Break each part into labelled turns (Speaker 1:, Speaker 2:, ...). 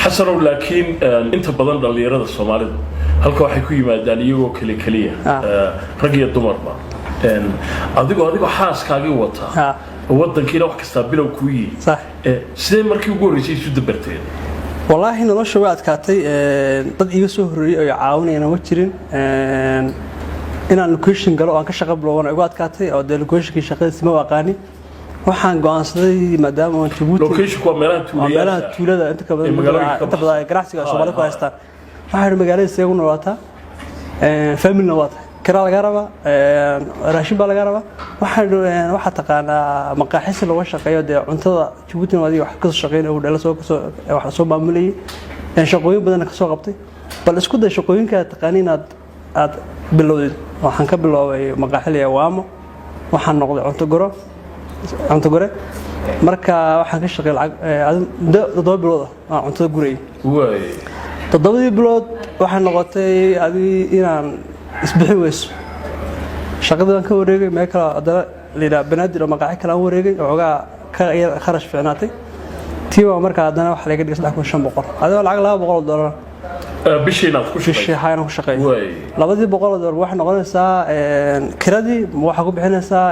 Speaker 1: حسنوا لكن أنت بدن دليرة الصومالي هل كواحد كوي ما دانيو كلية رجية الدمر ما أديكوا حاس كاجي وطا وطن كيلو حكستابيله كوي
Speaker 2: صح
Speaker 1: سيد مركي وقولي شيء شو دبرتين
Speaker 2: والله إحنا نلاش وقت كاتي ضد يسوه يعاوني أنا وتشرين إن اللوكيشن قالوا أنا كشغل بلوان وقت كاتي أو ده اللوكيشن كي شغال اسمه واقعني waxaan go'aansaday maadaama aan Djibouti
Speaker 1: location ku meelaha
Speaker 2: tuulada inta ka badan inta badan ganacsiga Soomaaliya ku haystaan waxaan magaalada isagu noolaataa family noolaataa kira laga rabaa raashin baa laga rabaa waxa taqaanaa maqaaxis lagu shaqeeyo de cuntada Djibouti wadii wax ka shaqeynay oo dhala soo wax soo maamulay shaqooyin badan ka soo qabtay bal isku day shaqooyinka taqaaniin aad bilowday waxaan ka biloobay maqaaxil waamo waxaan noqday cunto gore marka waxaan ka shaqeeyay lacag 7 bilood ah cuntada guray
Speaker 1: way
Speaker 2: 7 bilood waxaan noqotay inaan isbixi weyso shaqadan ka wareegay meel kale adala leeyahay banaadir oo maqaaxi kale aan wareegay ooga ka kharash fiicnaatay tiiba marka hadana wax laga dhigay 3500 adoo lacag $200
Speaker 1: bishina ku
Speaker 2: shaqeeyay $200 wax noqonaysaa kiradii waxa ku bixinaysaa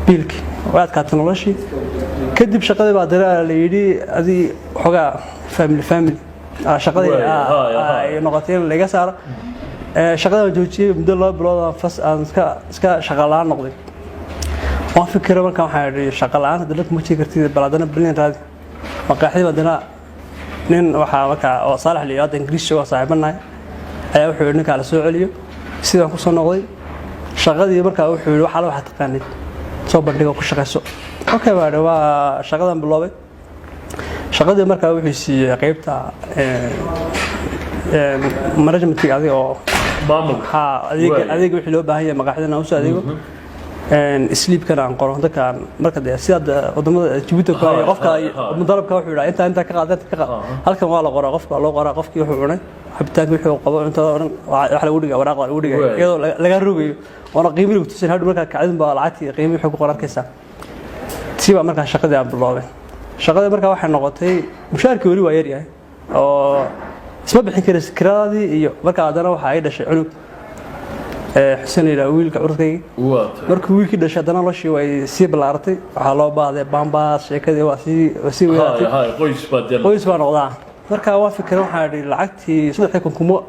Speaker 2: biilki waad ka technology kadib shaqada baa diraa la yiri adi xoga family shaqada ay noqotay laga saaro shaqada joojiyay muddo 2 bilood fas aan iska shaqalaan noqday waan fikiray markaan waxaan yiri shaqalaan dadku ma jiri kartid baladana bilin raadi maqaaxi badana nin waxa marka oo Saalax Liyaad Ingiriis oo saaxiibanahay ayaa wuxuu ninka la soo celiyo sidaan ku soo noqday shaqadii marka wuxuu yiri waxa la wax taqaanid soo bandhigo ku shaqeyso okay waa shaqadan biloobay shaqadii marka wuxuu siiyay qaybta management-ka adiga oo
Speaker 1: maamul
Speaker 2: adiga wixii loo baahan yahay maqaaxidana u soo adeego sleep-kana aan qoro dadkan marka sida wadamada Djibouti ka qofka mudarabka wuxuu yiraahdaa inta ka qaadan halkan waa la qoraa qofka loo qoraa qofkii wuxuu cunay xabitaanka wuxuu qabo inta wax lagu dhigaa waraaq lagu dhigaa iyadoo laga rogayo wana qiimaha ku tusin hadhow marka kacdin baa lacagtii qiimaha wuxuu ku qorarkaysa tiiba marka shaqadii aan bilaabay shaqada marka waxay noqotay mushaarkii wali waa yar yahay oo isma bixin karay kiradii iyo marka hadana waxa ay dhashay cunug حسين إلى ويل كعرضي مركو ويل كده شدنا الله شيء ويسيب الأرضي على بعض بامباس كذا وسي
Speaker 1: هاي
Speaker 2: قيس بنوضع مركا وافق كلام حاري العكتي صدق يكون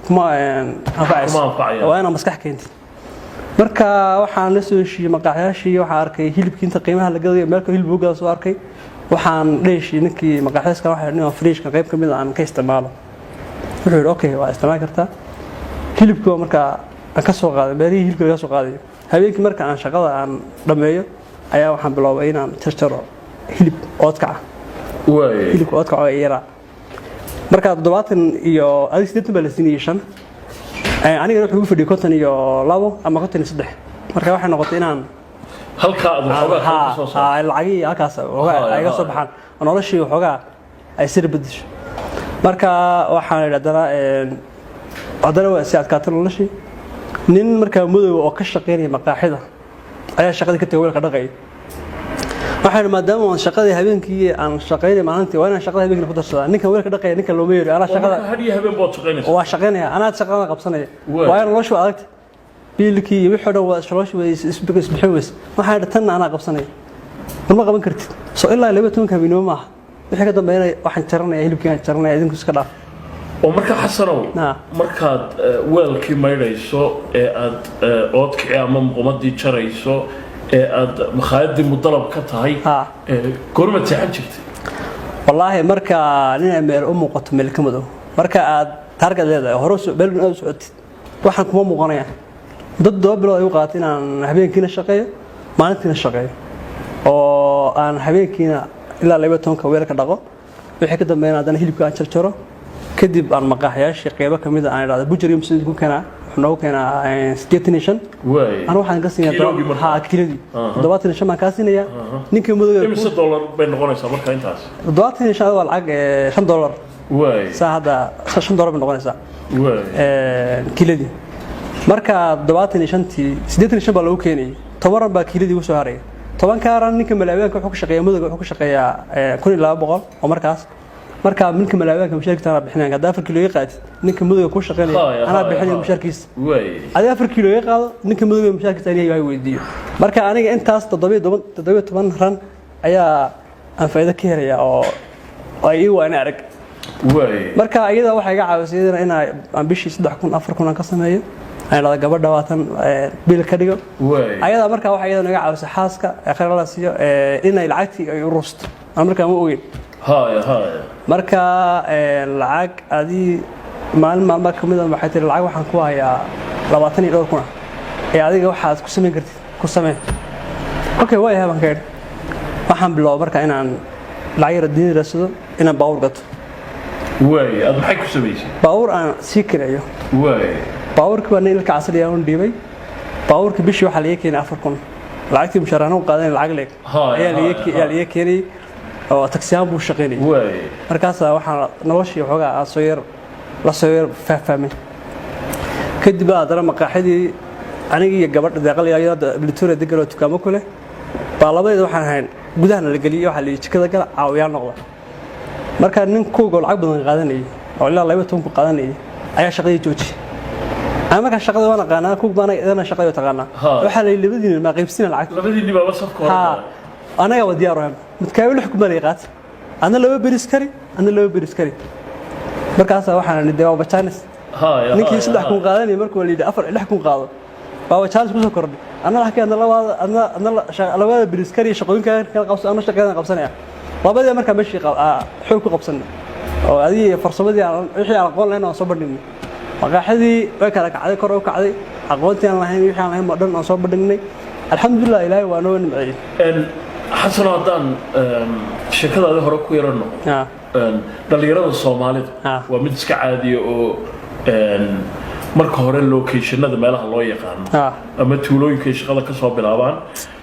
Speaker 2: كما أنفعس وأنا مسكح كنت مركا وحنا نسوي شيء مقاحيشي وحاركي هيلب كنت قيمها لقضية مركو هيلب بوجا سواركي وحنا ليش نكي مقاحيس كان واحد نوع فريش كان قريب كمية عن كيس استعماله وحول أوكي واستعمال كرتا هيلب كوا مركا ka soo qaaday beerihii hilibka laga soo qaaday habeenkii marka aan shaqada aan dhameeyo ayaa waxaan bilaabay inaan tirtiro hilib oodka hilibka oodka oo yara marka 70 iyo 80 baa la siinayay aniga wuxuu fadhiyay 50 iyo 2 ama 53 marka waxay noqotay inaan
Speaker 1: halka aad waxoogaa soo
Speaker 2: saaro lacagii halkaas ay ga soo baxaan noloshii waxoogaa ay sir bedesho marka waxaan idhaahdaa hadana waa si adkaatay noloshii nin marka madow oo ka shaqeynaya maqaaxida ayaa shaqada ka tagay weelka dhaqay waxaan maadaama aan shaqada habeenkii aan shaqeynay maalintii waa inaan shaqada habeenkii ku darsadaa ninka weelka dhaqay ninka loo meeyo ana shaqada
Speaker 1: hadiya habeen bood shaqeynaysaa
Speaker 2: waa shaqeynaya ana shaqada qabsanaya waa in loo soo adag biilkii wixii dhan waa shaqoosh way isbixweys waxaan tan ana qabsanaya ma qaban kartid soo ilaa 12 habeenimo ma wixii ka dambeeyay waxaan jaranaya hilibkii aan jaranaya idinku iska dhaaf
Speaker 1: ومركا حسنوا مركا ويلكي مايريسو اد اودكي اما قمدي جريسو اد مخايدي مطلب كتahay كورما تاعن جرتي
Speaker 2: والله مركا نين امير موقت ملكمدو مركا اد تارجت leedahay hore beel aad socotid waxaan kuma muuqanaya dad dooblo ay u qaatin aan habeenkiina shaqeeyo maalintiina shaqeeyo oo aan habeenkiina ilaa 12 weelka dhaqo wixii ka dambeeyay hadana hilibka aan jarjaro kadib aan maqaaxyaashii qaybo kamid ah aan raado bujarium sidii ku keenaa wuxuu keenaa 85
Speaker 1: way
Speaker 2: aan waxaan ka siinayaa kiilodii 75 ma ka siinayaa ninka muddo
Speaker 1: $5 bay noqonaysaa marka intaas
Speaker 2: 75 waa lacag $5 way saada $5 bay noqonaysaa way kiilodii marka 75 baa lagu keenay 10 baa kiilodii u soo haray 10 kaaran ninka malaawiinka wuxuu ka shaqeeyaa muddo wuxuu ka shaqeeyaa 1200 oo markaas marka minka malaawaanka mushaarkiisa ana bixinayaan hadda 4 kilo iga qaatid ninka mudug ku shaqeynaya ana bixinayo mushaarkiisa
Speaker 1: way
Speaker 2: adi 4 kilo iga qaado ninka mudug mushaarkiisa inay weydiiyo marka aniga intaas 7 ran ayaa aan faa'iido ka helaya oo ay waan arag
Speaker 1: way
Speaker 2: marka iyada waxay iga caawisay in aan bishii 3,000 4,000 ka sameeyo ayna gabadha waatan bil ka dhigo
Speaker 1: way
Speaker 2: ayada marka waxay iyada naga caawisay xaaska akhir la siiyo inay lacagtii ay urusto marka ma ogeyn
Speaker 1: هاي
Speaker 2: marka lacag adi maalma kamid ah waxay tiri lacag waxaan ku hayaa 22 kun ee adiga waxaad ku sameyn kartid ku samee okay way haban keen waxaan bilow marka inaan lacag yar diin rasado inaan baawur gato
Speaker 1: way aad maxay ku sameysay
Speaker 2: baawur aan sii kireeyo
Speaker 1: way
Speaker 2: baawurka waa in la casriya aan dhiibay baawurka bishii waxa la keenay 4 kun lacagtii mushaarana u qaadan lacag leeg ayaa la keenay oo taksiyaan buu shaqeynay
Speaker 1: way
Speaker 2: markaas waxaan noloshii xogaa aan soo yar faahfaahmay kadib aadana maqaaxidii aniga iyo gabadha deeqalayada military degan oo tukaamo kule baa labadeed waxaan ahayn gudaha la galiyay waxa la jikada gal caawiyaan noqda marka nin kuuga lacag badan qaadanayay oo ilaa 12 ku qaadanayay ayaa shaqadii joojiyay ama ka shaqada wana qaanaa kuuga bana idana shaqada taqaana waxa la labadiina ma qaybsina lacag
Speaker 1: labadiina baa safka hore
Speaker 2: anaga wadiyaar ah midkaawi lix kuma leeqaad ana laba beris kari markaas waxaan nidaam bachaanis ninkii 3 kun qaadanay markuu leeyahay 4 6 kun qaado baa challenge ku soo kordhay ana waxa keenay labada beris kari shaqooyinka kala qabsan ana shaqadan qabsanaya labada marka meeshii xoog ku qabsanay oo adii farsamadii wixii aan aqoon lahayn oo soo bandhignay maqaaxidii way kala kacday kor u kacday aqoontii aan lahayn wixii aan lahayn oo dhan aan soo bandhignay alxamdulillah ilaahay waa noo nimcay
Speaker 1: حسن هذان شكله هذا هو كويرنو dhalinyarada Soomaalidu waa mid iska caadi oo marka hore locationada meelaha loo yaqaan ama tuulooyinka shaqada ka soo bilaabaan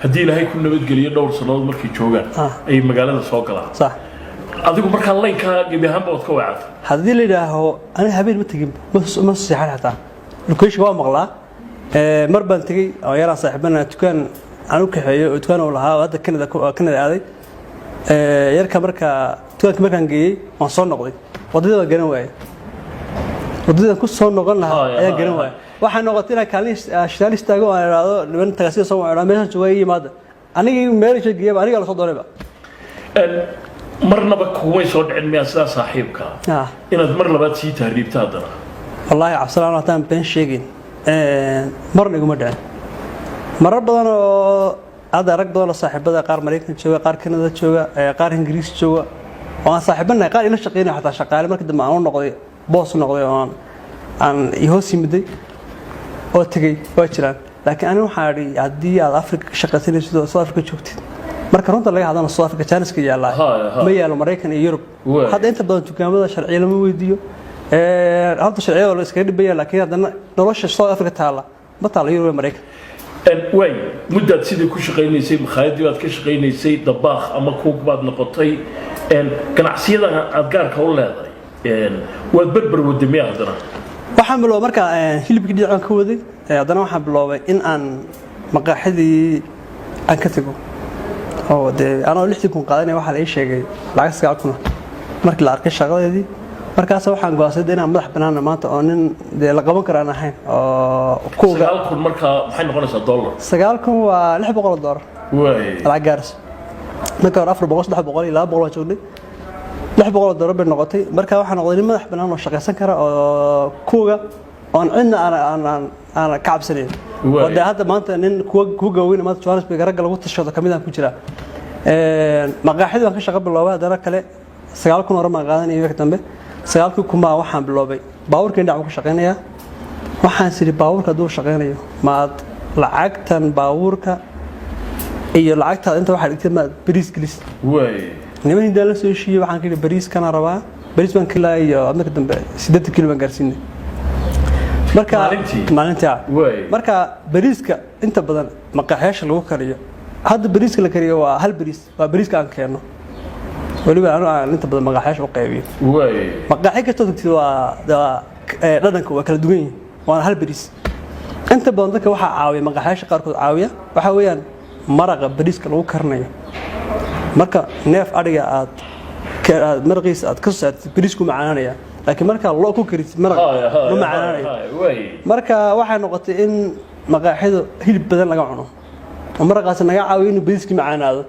Speaker 1: hadii ilaahay ku nabad geliyo dhowr sanadood markay joogaan ay magaalada soo galaan sax adigu marka leenka gabi ahaan baad ka wacad
Speaker 2: hadii la yiraahdo ani habeen ma tagin ma saxan hataa location waa maqlaa mar baan tagay oo yaraan saaxiibana tukaan aan u kaxeeyo oo tukaan oo lahaa hadda Canada aaday yarka marka tukaanka markaan geeyay waan soo noqday wadada garan waayay wadada ku soo noqon lahaa ayaa garan waayay waxaan noqotay inaan kaalin shaqaale istaago oo aan raado niman tagasiyo soo wacdo meesha joogay yimaada aniga meel sheegay aniga la soo doonayba
Speaker 1: marnaba kuumay soo dhicin miyaa sida saaxiibka inaad mar labaad sii tahriibta hadana
Speaker 2: wallahi cabsalaam waxaan been sheegin marna iguma dhicin marar badan oo aad arag badan saaxiibada qaar Mareykan jooga qaar Canada jooga qaar Ingiriis jooga oo aan saaxiibana qaar ila shaqeynay xataa shaqaale markii dambe aan noqday boss noqday oo aan ihoos yimiday oo tagay waa jiraan laakiin anigu waxaan ri hadii aad Afrika shaqaynayso South Africa joogtid marka runta laga hadlana South Africa China-ka yaala ma yaalo Mareykan iyo Europe hadda inta badan dukaamada sharciga lama weydiiyo hadda sharciga la iska dhibaya laakiin hadana nolosha South Africa taala ma taala Europe Mareykan
Speaker 1: way mudad sidii ku shaqeynaysay makhaayadii aad ka shaqeynaysay dabaaq ama kuug baad noqotay ganacsiyada aad gaarka u leedahay waad barbar wadamay hadana
Speaker 2: waxaan bilow marka hilibkii dhinacan ka waday hadana waxaan biloobay in aan maqaaxidii aan ka tago oo ana 60 kun qaadanay waxa la ii sheegay lacag 9 kun markii la arkay shaqadeedii markaas waxaan go'aansaday inaan madax banaan maanta oo nin la qaban karo aan ahayn oo
Speaker 1: kuuga 9 kun marka maxay noqonaysaa dollar
Speaker 2: 9 kun waa $600
Speaker 1: way
Speaker 2: lacag gaars marka 400 300 ilaa 200 joognay $600 bay noqotay marka waxaan noqday nin madax banaan oo shaqaysan kara oo kuuga oo cidna aan ka cabsanayn wada hadda maanta nin kuuga weyn maanta Johannesburg rag lagu tashado kamid aan ku jira maqaaxid waan ka shaqo biloobay hadana kale 9 kun oo ma qaadanay waqti dambe 9 kun ma waxaan biloobay baawurka indhac ku shaqeynaya waxaan siri baawurka duu shaqeynayo maad lacagtan baawurka iyo lacagta inta waxa dhigtay ma bariis gilis
Speaker 1: way
Speaker 2: niman inta la soo shiiyay waxaan kiri bariis kana rabaa bariis baan kilaayo marka dambe 8 kilo baan gaarsiinay marka maalintii marka bariiska inta badan maqaaxeesha lagu kariyo hadda bariiska la kariyo waa hal bariis waa bariiska aan keeno waliba aan inta badan maqaaxeesha u qaybiyo
Speaker 1: way
Speaker 2: maqaaxi ka tagtid waa dhadhanka waa kala duwan yihiin waa hal bariis inta badan dadka waxa caawiya maqaaxeesha qaarkood caawiya waxa weeyaan maraqa bariiska lagu karinayo marka neef ariga aad marqiis aad ka saartid bariisku macaanaya laakiin marka loo ku karid maraq ma macaanaya marka waxay noqotay in maqaaxidu hilib badan laga cuno oo maraqaas naga caawiyo in bariiski macaanaado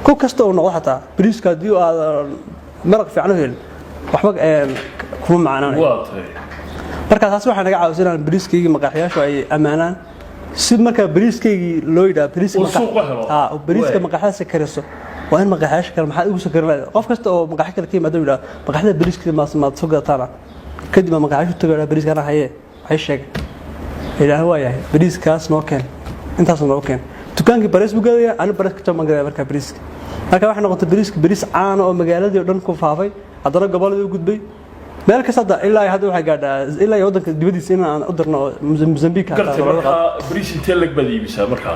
Speaker 2: ku kasta oo noqdo xataa bariiska hadii aad maraq fiican u hel waxba kuma macaanaanayo marka taas waxa naga caawisan in bariiskayga maqaaxiyaashu ay amaanaan si marka bariiskayga loo yiraahdo bariiska maqaaxiyaasha kariso waa in maqaaxiyaasha kale maxaa ugu soo karinaysa qof kasta oo maqaaxi kale ka yimaado yiraahdo maqaaxida bariiska ma soo gataan kadib maqaaxiyaashu tagay bariiskana haye waxay sheegay ilaahay waa yahay bariiskaas noo keen intaas noo keen dukaankii bariis buu gaadaya aan bariis ka taman gaadaya marka bariiska waxa noqotay bariis caan oo magaaladii dhan ku faafay haddana gobolada u gudbay meel kasta ilaa hadda waxa gaadhaa ilaa wadanka dibadiisa in aan u dirno Mozambique
Speaker 1: bariis intee lag badiibisa marka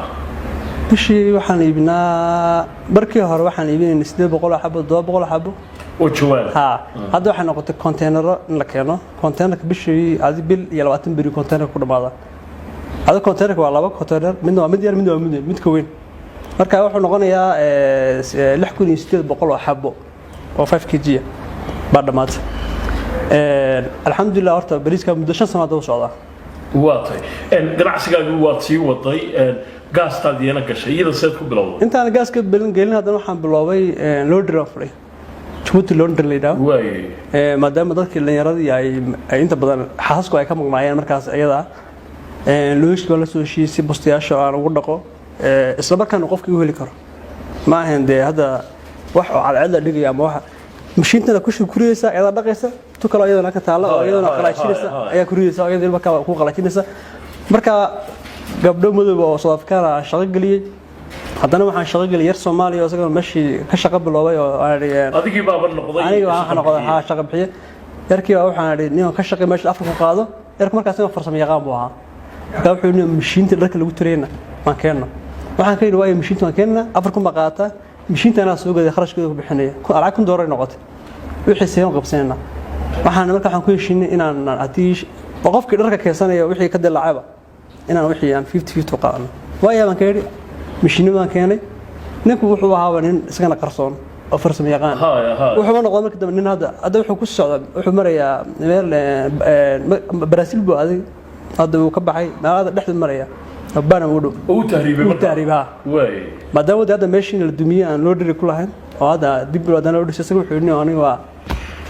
Speaker 2: bishii waxaan iibinaa markii hore waxaan iibinay 800 xabo 200 xabo
Speaker 1: oo jawaan
Speaker 2: hadda waxa noqotay container in la keeno containerka bishii aad bil iyo 20 biri container ku dhamaada هذا كونتينر waa laba container midna waa mid yar midna waa mid ka weyn marka wuxuu noqonayaa 6800 xabo oo 5 kg baa dhamaatay alxamdulillah horta bariiska muddo 5 sano soo socda
Speaker 1: waatay ganacsigaagu waa sii waday gaastaadiyana gashay iyada seed ku bilowday
Speaker 2: intaan gaaska gelin haddana waxaan biloobay loader furay Djibouti loader leeyahay maadaama dadkii dhalinyarada ay inta badan xaasku ay ka maqnaayeen markaas iyada loosh wala soo shiisi bustiyaasha aan ugu dhaqo isla markaana qofkii u heli karo ma ahan de hada wax oo cadcad dhigay ama wax mashiinta ku shukriyeesa iyada dhaqaysa tu kala iyadana ka taalo oo iyadana qalaajinaysa ayaa ku riidaysa iyadana marka ku qalaajinaysa marka gabdho madow oo South Africa shaqo galiyay haddana waxaan shaqo galiyay yar Soomaaliya oo isaga meeshii ka shaqo biloobay oo
Speaker 1: adigii baa noqday
Speaker 2: aniga waxaan noqday shaqo bixiye yarkii waxaan nin ka shaqay meesha Afrika ku qaado yarka markaas inuu farsamo yaqaan buu ahaa wuxuu inuu mashiinta dharka lagu tireyna ma keeno waxaan ka yiraahdaa mashiinta ma keena Afrika ma qaata mashiintana soo gaday kharashkeeda ku bixinaya lacag kun doolar noqotay wixii seen qabsanayna waxaan ku heshiinay inaan hadii qofkii dharka keensanaya wixii ka dilacayba inaan wixii aan 50-50 qaadno waayo baan ka yiri mashiinada keenay ninku wuxuu ahaa nin isagana qarsoon oo farsamo yaqaan wuxuu noqday markii dambe nin hadda wuxuu ku socdaa wuxuu marayaa meel Brazil buu aaday هذا هو كبحي ما هذا دحد المريا ربنا ودو
Speaker 1: وتهريبها
Speaker 2: واي ما دام هذا ماشين الدنيا ان لودري كلها هذا دب لو انا لودري سسو خيرني اني وا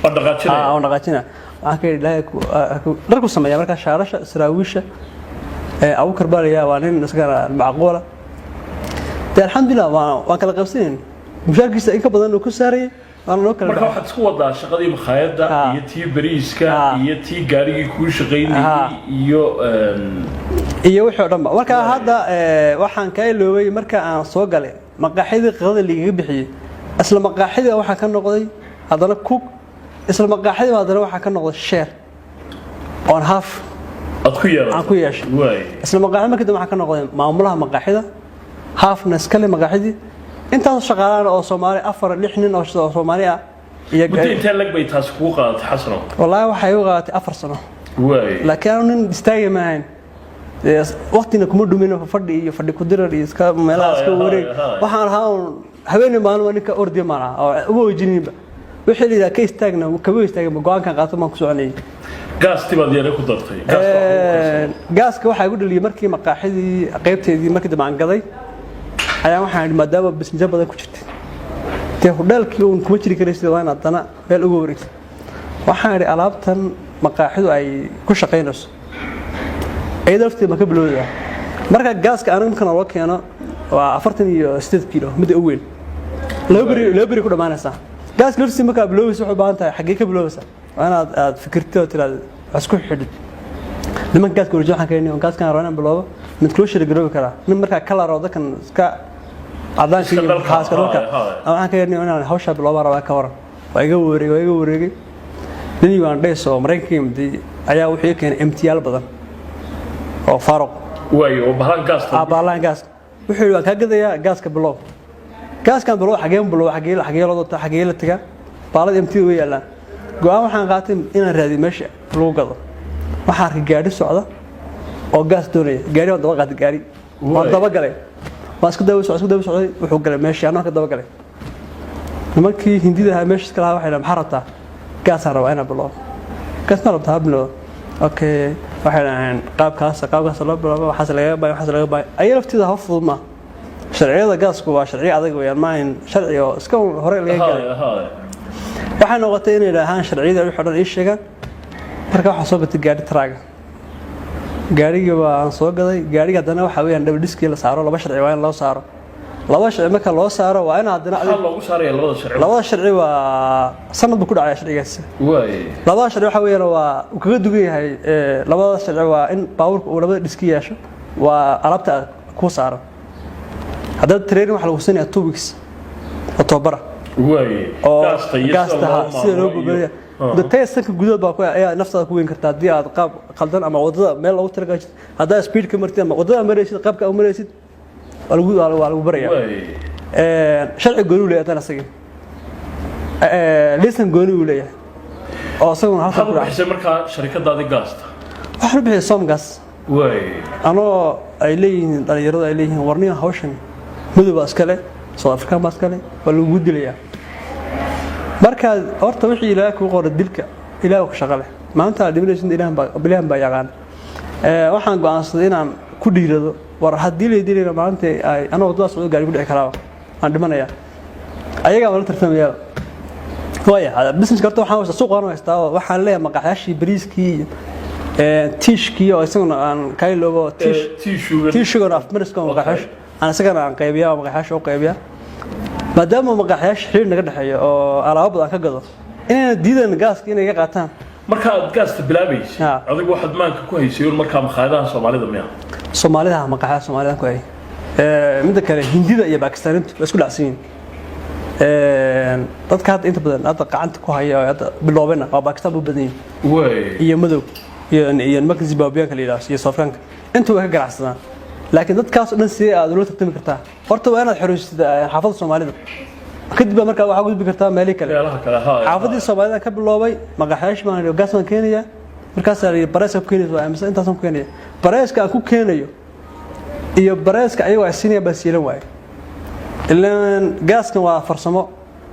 Speaker 1: ودقاتنا
Speaker 2: ودقاتنا اكيد لا دركو سميا marka shaarasha saraawiisha aw karbalaya waa nin isagana macquula alxamdulillah waan kala qabseen mushaarkiisa in ka badan oo ku saaray
Speaker 1: marka waxaad isku wadaa shaqadii makhaayadda iyo tii bariiska iyo tii gaarigii kuu shaqaynayay
Speaker 2: iyo wixii dhanba marka hadda waxaan ka iloobay marka aan soo galay maqaaxidii qadada liiga bixiyay isla maqaaxidii waxa ka noqday hadana cook isla maqaaxidii hadana waxa ka noqday share on half
Speaker 1: ad ku yeeshay
Speaker 2: isla maqaaxidii markii waxa ka noqday maamulaha maqaaxida half naskale maqaaxidii intaas shaqaalaha oo Soomaali 4-6 nin oo Soomaali ah
Speaker 1: iyo inta lag bay taas ku qaadatay xasano
Speaker 2: wallahi waxay u qaadatay 4 sano laakiin nin istaagay maahan waqtina kuma dhumino fadhi iyo fadhi ku dirar iyo iska meelaha iska wareeg waxaan ahaa habeen maalin ninka ordiyo malaha oo ugu wajiniba wixii liida ka istaagna ka istaagay go'aankan qaato ma ku soconay
Speaker 1: gaasti baad yare ku dartay
Speaker 2: gaaska waxa ugu dhaliyay markii maqaaxidii qaybteedii markii dambaan gaday ayaa waxaan maadaama bisnijo badan ku jirtay tii hudalkii uu kuma jiri karay sidoo haddana meel ugu wareegsan waxaan iri alaabtan maqaaxidu ay ku shaqeynayso ay dalftii ma ka bilowdaa marka gaaska aan markan loo keeno waa 48 kilo mid u weyn loo bari ku dhamaanaysa gaas lafsi marka bilowayso wuxuu baahan tahay xagee ka bilowaysa waana aad fikirto tiraad isku xidid niman gaaska warjoo waxaan keenay gaaskan raanaan bilowba mid koo shir garoobi kara nin marka kala rooda kan iska adaan si xaas ka roka waxaan keenay inaan hawsha bilowba rabaa ka waran waa iga wareegay nin waan dheeso Mareykanka ayaa wuxuu keenay MTL badan oo Faruq
Speaker 1: waayo balan gaas
Speaker 2: wuxuu waan ka gadayaa gaaska bilow gaaskan bilow xagee la taga baalad MTL way yaalaan go'aan waxaan qaatay inaan raadiyo meesha lagu gado waxaan arkay gaari socda oo gaas doonaya gaari oo daba qaad gaari oo daba galay waa isku daba socday wuxuu galay meesha anoo ka daba galay nimankii hindida meesha iska lahaa waxay dhahaan maxaa rabtaa gaasaan rabaa inaan bilowdo gaas ma rabtaa ha bilowdo okay waxay dhahaan qaabkaas loo bilowdo waxaas laga baayo ayay lafteeda ha fudud ma sharciyada gaasku waa sharciyo adag weeyaan ma ahan sharci oo iska hore laga galay waxay noqotay inay dhahaan sharciyada wixii dhan ii sheegaan marka waxaan soo gatay gaari taraaga gaariga baan soo gaday gaariga haddana waxa weeyaan double disk la saaro laba sharci waa in loo saaro laba sharci marka loo saaro waa in haddana
Speaker 1: loogu saarayo
Speaker 2: labada sharci waa sanadba ku dhacaya sharcigaas labada sharci waxa weeyaan waa uu kaga dugan yahay labada sharci waa in baabuurka uu labada diski yeesho waa alaabta ku saaran hadda training waxa lagu siinayaa 2 weeks october gaasta sida loo gubay dadka sanka gudaha baa ku ayaa naftada ku weyn kartaa hadii aad qaab qaldan ama wadada meel lagu talagalay hadaa speed ka martay ama wadada maraysid qaabka u maraysid waa lagu baraya sharci gooni u leeyahay asaga lisan gooni u leeyahay oo asaguna halka ku dhacay
Speaker 1: marka shirkadaada gaasta
Speaker 2: waxa la bixiyay Somgas anoo ay leeyihiin dhalinyarada ay leeyihiin warniyo hawshan midba iskale South Africa ma iskale waa lagu dilayaa marka horta wixii ilaahay ku qoray dilka ilaahay ku shaqale maanta dhimanaysan ilaahan baa yaqaan waxaan go'aansaday inaan ku dhiirado war hadii la dilayna maanta ay anoo wadadaas u gaari ku dhici karaa aan dhimanaya ayaga wala tartamaya hada business karto waxaan suuq aan haystaa waxaan leeyahay maqaaxashii bariiskii tiishkii oo isaguna aan kayloobo tiishuga afmariska maqaaxash aan isagana aan qaybiyaa maqaaxash oo qaybiyaa maadaama maqaaxash xiriir naga dhaxeeyo oo alaabo badan ka gado inay diidan gaaska inay ka qaataan
Speaker 1: marka aad gaasta bilaabayso adigu waxaad maanka ku haysay marka maqaayadaha Soomaalida
Speaker 2: maqaaxaha Soomaalida ku ay mid kale hindida iyo Pakistaaniintu isku dhacsiin dadka hadda inta badan hadda gacanta ku haya hadda biloobena waa Pakistan u badan iyo madow iyo marka Zimbabwe kale ilaas iyo Soomaaliya inta way ka ganacsadaan laakiin dadkaas dhan si aad ula tartami kartaa horta waa inaad xiriirsid xaafadda Soomaalida kadib marka waxa gudbi kartaa meel kale xaafadda Soomaalida ka biloobay maqaaxash baan gaas baan keenaya markaas ay bareeska ku keenayso waa amsa intaas ku keenaya bareeska ku keenayo iyo bareeska ayagoo asiinaya basiilan waay ilaan gaaska waa farsamo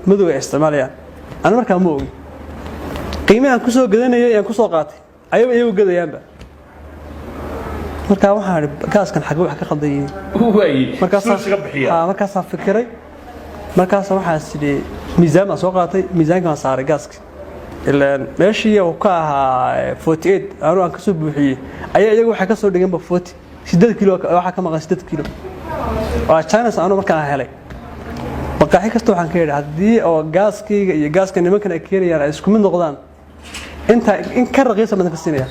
Speaker 2: madow ay isticmaalayaan ana markaa ma ogi qiimaha ku soo gadanayay aan ku soo qaatay ayagu gadayaanba marka waxaan gaaskan xaq wax ka qalday markaas fikiray markaas waxaan sidii miisaan soo qaatay miisaanka saaray gaaska ilaan meeshii uu ka ahaa 48 aan ka soo buuxiyay ayaa iyagu waxa ka soo dhigeen 40 8 kilo waxa ka maqan 8 kilo waa China aan markaa helay maqaaxi kasta waxaan ka yiraahdaa hadii oo gaaskayga iyo gaaska nimankan ay keenayaan ay isku mid noqdaan inta in ka raqiis badan ka siinaya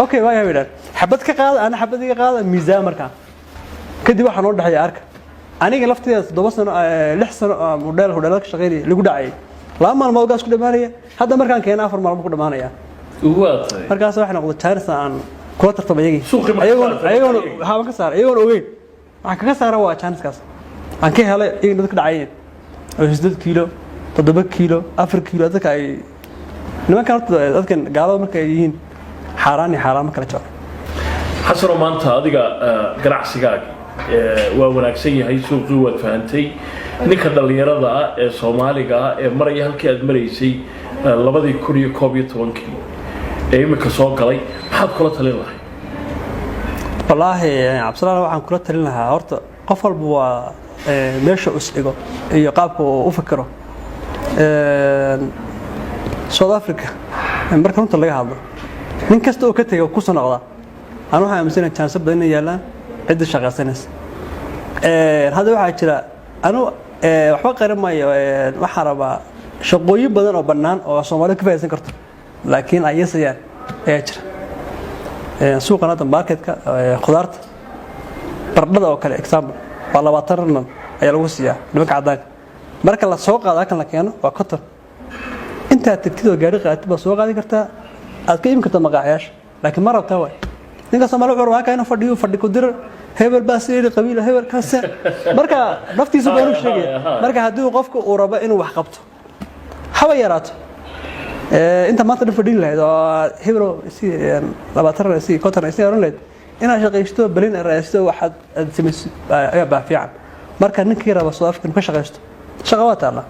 Speaker 2: okay waa yahay xabad ka qaada ana xabad iga qaada miisaan markaa kadib waxa noo dhaxay arka aniga lafteeda 7 sano 6 sano model ka shaqeynay lagu dhacay laba maalmood gaas ku dhamaanaya hadda markaan keenay 4 maalmood ku dhamaanaya markaas waxa noqday China aan kula tartamayay ayagoo waxaan ka saaray ayagoo ogeyn waxaan ka saaray waa China kaas aan ka helay in dadka dhacayeen 8 kilo 7 kilo 4 kilo dadka ay nimankan dadkan gaalada markay yihiin xaraan ma kala jiro
Speaker 1: xasano maanta adiga ganacsigaaga waa wanaagsan yahay suuqii waad fahantay ninka dhalinyarada ah ee Soomaaliga ah ee maraya halkii aad maraysay 2011 ee imika soo galay maxaad kula talin lahayd
Speaker 2: wallaahi absalaam waxaan kula talin lahaa horta qof walba waa meesha usdigo iyo qaabka uu u fikiro South Africa marka runta laga hadlo nin kasta oo ka tagay ku soo noqda aan waxa aaminsan chance badan yaalaan cid shaqaysanaysa hada waxa jira anu waxba qaramaayo waxa rabaa shaqooyin badan oo banaan oo Soomaaliya ka faa'iideysan karto laakiin ayasayaan jira suuqana marketka khudaarta bardhada oo kale example waa 20 ran ayaa lagu siiyaa nimanka cadaan marka la soo qaado kan la keeno waa cotton inta tagtido gaari qaatay ba soo qaadi kartaa aad ka iibin kartaa maqaaxayash laakiin ma rabtaa way ninka Soomaali wuxuu rabaa inuu fadhi ku diro hebel baasiri qabiil hebel kaas marka naftiisa baa uu sheegay marka hadii qofku uu rabo inuu wax qabto hawa yaraato inta maanta fadhin lahayd oo hebel si 20 si cotton si oran lahayd ina shaqaysto balin raaysto waxaad sameeyay ayaa baa fiican marka ninkii rabo South Africa ka shaqaysto shaqo waa taala